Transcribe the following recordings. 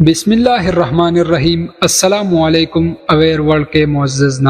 بسم اللہ الرحمن الرحیم۔ السلام علیکم اویئر ورلڈ کے معزز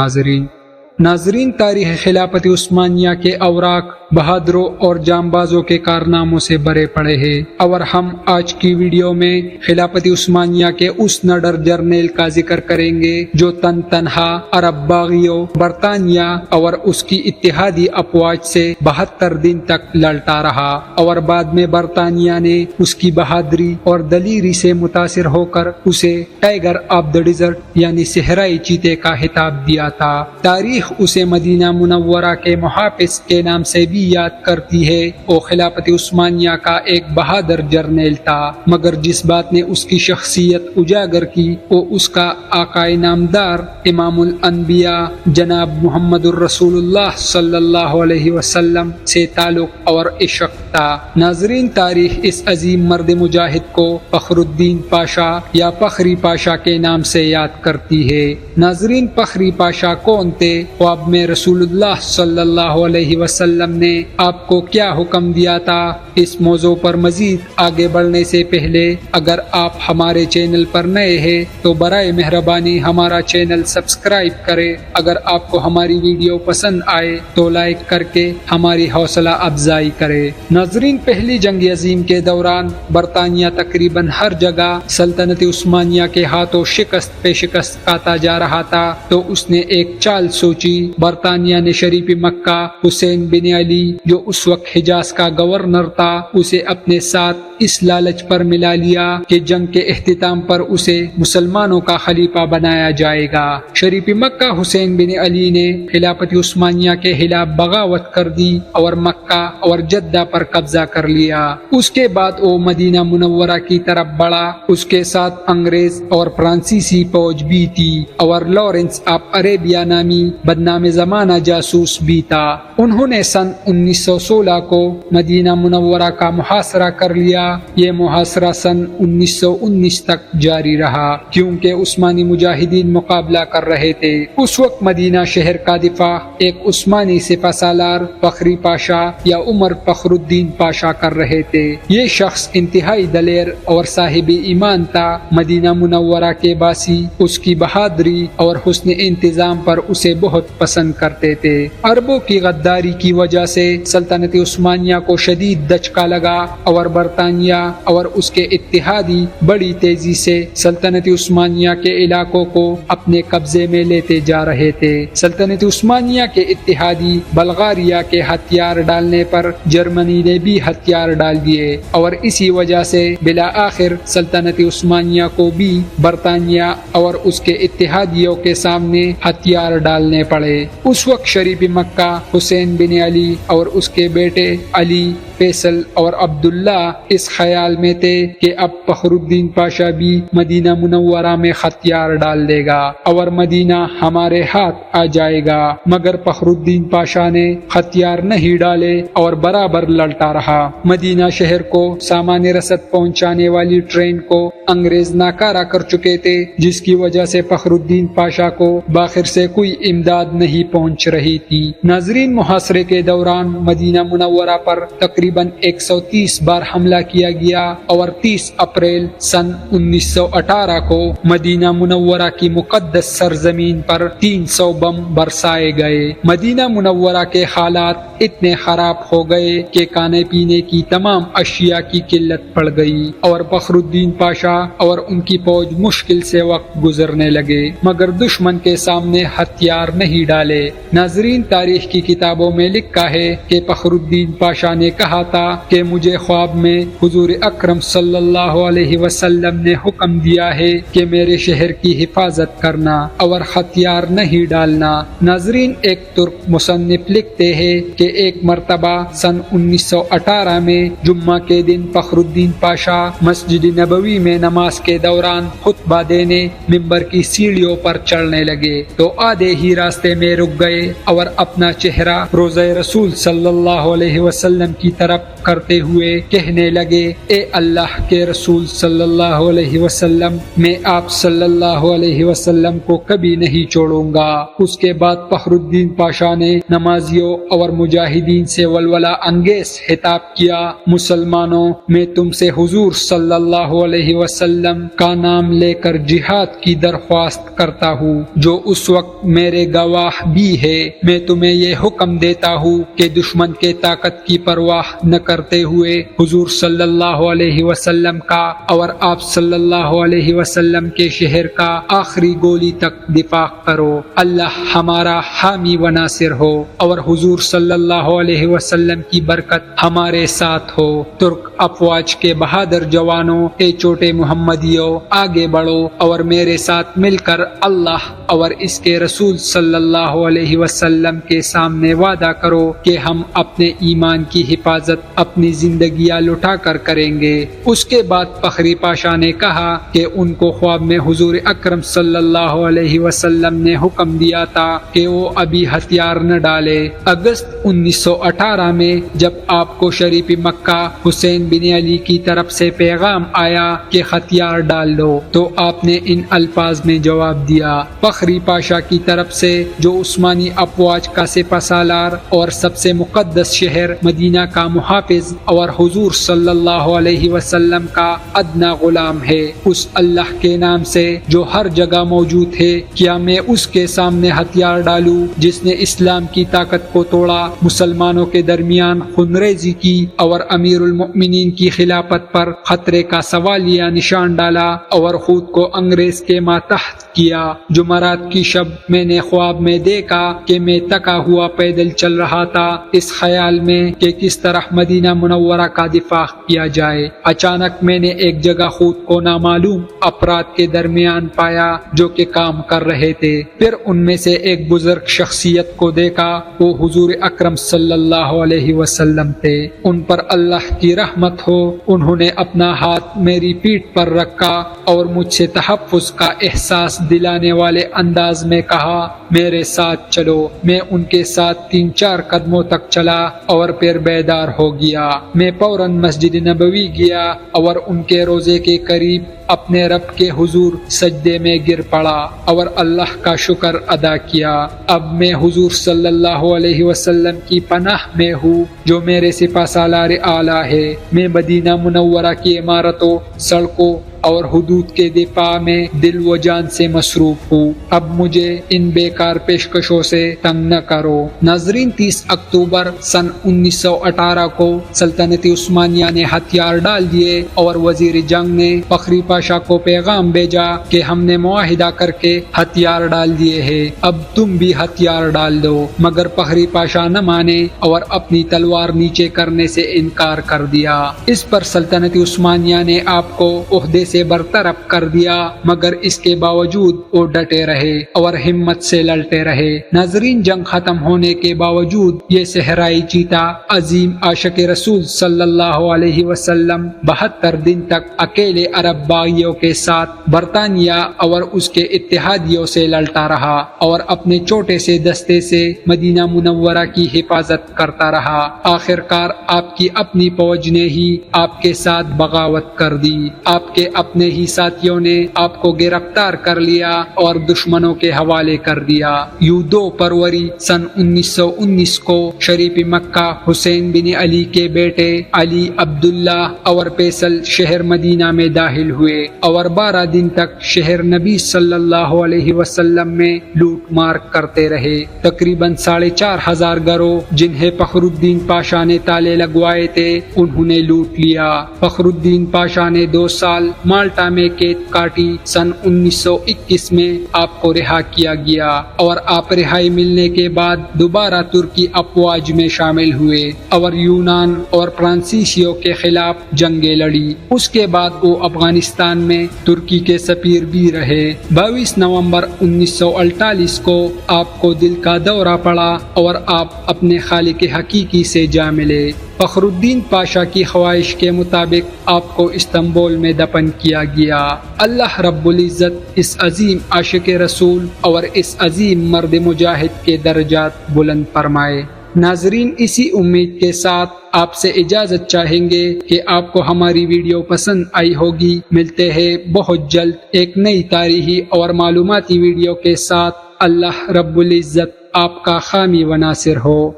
ناظرین، تاریخ خلافت عثمانیہ کے اوراق بہادروں اور جانبازوں کے کارناموں سے بھرے پڑے ہیں، اور ہم آج کی ویڈیو میں خلافت عثمانیہ کے اس نڈر جرنیل کا ذکر کریں گے جو تنہا عرب باغیوں، برطانیہ اور اس کی اتحادی افواج سے 72 دن تک لڑتا رہا، اور بعد میں برطانیہ نے اس کی بہادری اور دلیری سے متاثر ہو کر اسے ٹائیگر آف دا ڈیزرٹ یعنی صحرائی چیتے کا خطاب دیا تھا۔ تاریخ اسے مدینہ منورہ کے محافظ کے نام سے بھی یاد کرتی ہے۔ وہ خلافت عثمانیہ کا ایک بہادر جرنیل تھا، مگر جس بات نے اس کی شخصیت اجاگر کی وہ اس کا آقائے نامدار امام الانبیاء جناب محمد الرسول اللہ صلی اللہ علیہ وسلم سے تعلق اور عشق تھا۔ ناظرین، تاریخ اس عظیم مرد مجاہد کو فخر الدین پاشا یا فخری پاشا کے نام سے یاد کرتی ہے۔ ناظرین، فخری پاشا کون تھے؟ خواب میں رسول اللہ صلی اللہ علیہ وسلم نے آپ کو کیا حکم دیا تھا؟ اس موضوع پر مزید آگے بڑھنے سے پہلے اگر آپ ہمارے چینل پر نئے ہیں تو برائے مہربانی ہمارا چینل سبسکرائب کریں۔ اگر آپ کو ہماری ویڈیو پسند آئے تو لائک کر کے ہماری حوصلہ افزائی کریں۔ ناظرین، پہلی جنگ عظیم کے دوران برطانیہ تقریباً ہر جگہ سلطنت عثمانیہ کے ہاتھوں شکست پہ شکست کھاتا جا رہا تھا، تو اس نے ایک چال سوچی۔ برطانیہ نے شریف مکہ حسین بن علی جو اس وقت حجاز کا گورنر تھا اسے اپنے ساتھ اس لالچ پر ملا لیا کہ جنگ کے اختتام پر اسے مسلمانوں کا خلیفہ بنایا جائے گا۔ شریف مکہ حسین بن علی نے خلافت عثمانیہ کے خلاف بغاوت کر دی اور مکہ اور جدہ پر قبضہ کر لیا۔ اس کے بعد وہ مدینہ منورہ کی طرف بڑھا۔ اس کے ساتھ انگریز اور فرانسیسی فوج بھی تھی اور لارنس آف عربیہ نامی بدنام زمانہ جاسوس بھی تھا۔ انہوں نے سن 1916 کو مدینہ منورہ کا محاصرہ کر لیا۔ یہ محاصرہ سن 1919 تک جاری رہا کیونکہ عثمانی مجاہدین مقابلہ کر رہے تھے۔ اس وقت مدینہ شہر کا دفاع ایک عثمانی سپہ سالار فخری پاشا یا عمر فخر الدین پاشا کر رہے تھے۔ یہ شخص انتہائی دلیر اور صاحب ایمان تھا۔ مدینہ منورہ کے باسی اس کی بہادری اور حسن انتظام پر اسے بہت پسند کرتے تھے۔ عربوں کی غداری کی وجہ سے سلطنت عثمانیہ کو شدید دھچکا لگا اور برطانیہ اور اس کے اتحادی بڑی تیزی سے سلطنت عثمانیہ کے علاقوں کو اپنے قبضے میں لیتے جا رہے تھے۔ سلطنت عثمانیہ کے اتحادی بلغاریہ کے ہتھیار ڈالنے پر جرمنی نے بھی ہتھیار ڈال دیے اور اسی وجہ سے بالآخر سلطنت عثمانیہ کو بھی برطانیہ اور اس کے اتحادیوں کے سامنے ہتھیار ڈالنے پڑے۔ اس وقت شریف مکہ حسین بن علی اور اس کے بیٹے علی، فیصل اور عبداللہ اس خیال میں تھے کہ اب فخر الدین پاشا بھی مدینہ منورہ میں ہتھیار ڈال دے گا اور مدینہ ہمارے ہاتھ آ جائے گا، مگر فخر الدین پاشا نے ہتھیار نہیں ڈالے اور برابر لڑتا رہا۔ مدینہ شہر کو سامان رسد پہنچانے والی ٹرین کو انگریز ناکارہ کر چکے تھے، جس کی وجہ سے فخر الدین پاشا کو باخر سے کوئی امداد نہیں پہنچ رہی تھی۔ ناظرین، محاصرے کے دوران مدینہ منورہ پر تقریباً 130 بار حملہ کیا گیا اور 30 اپریل سن 1918 کو مدینہ منورہ کی مقدس سرزمین پر 300 بم برسائے گئے۔ مدینہ منورہ کے حالات اتنے خراب ہو گئے کہ کھانے پینے کی تمام اشیاء کی قلت پڑ گئی اور فخر الدین پاشا اور ان کی فوج مشکل سے وقت گزرنے لگے، مگر دشمن کے سامنے ہتھیار نہیں ڈالے۔ ناظرین، تاریخ کی کتابوں میں لکھا ہے کہ فخر الدین پاشا نے کہا تھا کہ مجھے خواب میں حضور اکرم صلی اللہ علیہ وسلم نے حکم دیا ہے کہ میرے شہر کی حفاظت کرنا اور ہتھیار نہیں ڈالنا۔ ناظرین، ایک ترک مصنف لکھتے ہیں کہ ایک مرتبہ سن 1918 میں جمعہ کے دن فخر الدین پاشا مسجد نبوی میں نماز کے دوران خطبہ دینے ممبر کی سیڑھیوں پر چڑھنے لگے تو آدھے ہی راستے میں رک گئے اور اپنا چہرہ روضہ رسول صلی اللہ علیہ وسلم کی طرف کرتے ہوئے کہنے لگے، اے اللہ کے رسول صلی اللہ علیہ وسلم، میں آپ صلی اللہ علیہ وسلم کو کبھی نہیں چھوڑوں گا۔ اس کے بعد فخر الدین پاشا نے نمازیوں اور مجاہدین سے ولولہ انگیز خطاب کیا، مسلمانوں، میں تم سے حضور صلی اللہ علیہ وسلم کا نام لے کر جہاد کی درخواست کرتا ہوں، جو اس وقت میرے گواہ بھی ہے۔ میں تمہیں یہ حکم دیتا ہوں کہ دشمن کے طاقت کی پرواہ نہ کرتے ہوئے حضور صلی اللہ علیہ وسلم کا اور آپ صلی اللہ علیہ وسلم کے شہر کا آخری گولی تک دفاع کرو۔ اللہ ہمارا حامی و ناصر ہو اور حضور صلی اللہ علیہ وسلم کی برکت ہمارے ساتھ ہو۔ ترک افواج کے بہادر جوانوں، اے چھوٹے محمدیوں، آگے بڑھو اور میرے ساتھ مل کر اللہ اور اس کے رسول صلی اللہ علیہ وسلم کے سامنے وعدہ کرو کہ ہم اپنے ایمان کی حفاظت اپنی زندگیاں لٹا کر کریں گے۔ اس کے بعد فخری پاشا نے کہا کہ ان کو خواب میں حضور اکرم صلی اللہ علیہ وسلم نے حکم دیا تھا کہ وہ ابھی ہتھیار نہ ڈالے۔ اگست 1918 میں جب آپ کو شریف مکہ حسین بن علی کی طرف سے پیغام آیا کہ ہتھیار ڈال دو، تو آپ نے ان الفاظ میں جواب دیا۔ فخری پاشا کی طرف سے، جو عثمانی افواج کا سپہ سالار اور سب سے مقدس شہر مدینہ کا محافظ اور حضور صلی اللہ علیہ وسلم کا ادنا غلام ہے، اس اللہ کے نام سے جو ہر جگہ موجود ہے، کیا میں اس کے سامنے ہتھیار ڈالوں جس نے اسلام کی طاقت کو توڑا، مسلمانوں کے درمیان خونریزی کی اور امیر المؤمنین کی خلافت پر خطرے کا سوالیہ نشان ڈالا اور خود کو انگریز کے ماتحت کیا۔ جمعرات کی شب میں نے خواب میں دیکھا کہ میں تکا ہوا پیدل چل رہا تھا، اس خیال میں کہ کس طرح مدینہ منورہ کا دفاع کیا جائے۔ اچانک میں نے ایک جگہ خود کو نامعلوم افراد کے درمیان پایا جو کہ کام کر رہے تھے۔ پھر ان میں سے ایک بزرگ شخصیت کو دیکھا، وہ حضور اکرم صلی اللہ علیہ وسلم تھے، ان پر اللہ کی رحمت ہو۔ انہوں نے اپنا ہاتھ میری پیٹھ پر رکھا اور مجھ سے تحفظ کا احساس دلانے والے انداز میں کہا، میرے ساتھ چلو۔ میں ان کے ساتھ 3-4 قدموں تک چلا اور پھر بیدار ہو گیا۔ میں فوراً مسجد نبوی گیا اور ان کے روضے کے قریب اپنے رب کے حضور سجدے میں گر پڑا اور اللہ کا شکر ادا کیا۔ اب میں حضور صلی اللہ علیہ وسلم کی پناہ میں ہوں جو میرے سپہ سالار اعلیٰ ہے۔ میں مدینہ منورہ کی عمارتوں، سڑکوں اور حدود کے دفاع میں دل و جان سے مصروف ہوں۔ اب مجھے ان بیکار پیشکشوں سے تنگ نہ کرو۔ ناظرین، 30 اکتوبر سن 1918 کو سلطنت عثمانیہ نے ہتھیار ڈال دیے اور وزیر جنگ نے فخری پاشا کو پیغام بھیجا کہ ہم نے معاہدہ کر کے ہتھیار ڈال دیے ہیں، اب تم بھی ہتھیار ڈال دو۔ مگر فخری پاشا نہ مانے اور اپنی تلوار نیچے کرنے سے انکار کر دیا۔ اس پر سلطنت عثمانیہ نے آپ کو عہدے سے برطرف کر دیا، مگر اس کے باوجود وہ ڈٹے رہے اور ہمت سے لڑتے رہے۔ ناظرین، جنگ ختم ہونے کے باوجود یہ صحرائی چیتا عظیم عاشق رسول صلی اللہ علیہ وسلم 72 دن تک اکیلے عرب باغیوں کے ساتھ برطانیہ اور اس کے اتحادیوں سے لڑتا رہا اور اپنے چھوٹے سے دستے سے مدینہ منورہ کی حفاظت کرتا رہا۔ آخرکار آپ کی اپنی فوج نے ہی آپ کے ساتھ بغاوت کر دی، آپ کے اپنے ہی ساتھیوں نے آپ کو گرفتار کر لیا اور دشمنوں کے حوالے کر دیا۔ یوں 2 فروری سن 1919 کو شریف مکہ حسین بن علی کے بیٹے علی عبداللہ اور فیصل شہر مدینہ میں داخل ہوئے اور 12 دن تک شہر نبی صلی اللہ علیہ وسلم میں لوٹ مار کرتے رہے۔ تقریباً 4500 گھروں جنہیں فخر الدین پاشا نے تالے لگوائے تھے انہوں نے لوٹ لیا۔ فخر الدین پاشا نے 2 سال مالٹا میں قید کاٹی۔ سن 1921 میں آپ کو رہا کیا گیا اور آپ رہائی ملنے کے بعد دوبارہ ترکی افواج میں شامل ہوئے اور یونان اور فرانسیسیوں کے خلاف جنگیں لڑی۔ اس کے بعد وہ افغانستان میں ترکی کے سفیر بھی رہے۔ 22 نومبر 1948 کو آپ کو دل کا دورہ پڑا اور آپ اپنے خالق حقیقی سے جا ملے۔ فخر الدین پاشا کی خواہش کے مطابق آپ کو استنبول میں دفن کیا گیا۔ اللہ رب العزت اس عظیم عاشق رسول اور اس عظیم مرد مجاہد کے درجات بلند فرمائے۔ ناظرین، اسی امید کے ساتھ آپ سے اجازت چاہیں گے کہ آپ کو ہماری ویڈیو پسند آئی ہوگی۔ ملتے ہیں بہت جلد ایک نئی تاریخی اور معلوماتی ویڈیو کے ساتھ۔ اللہ رب العزت آپ کا حامی و ناصر ہو۔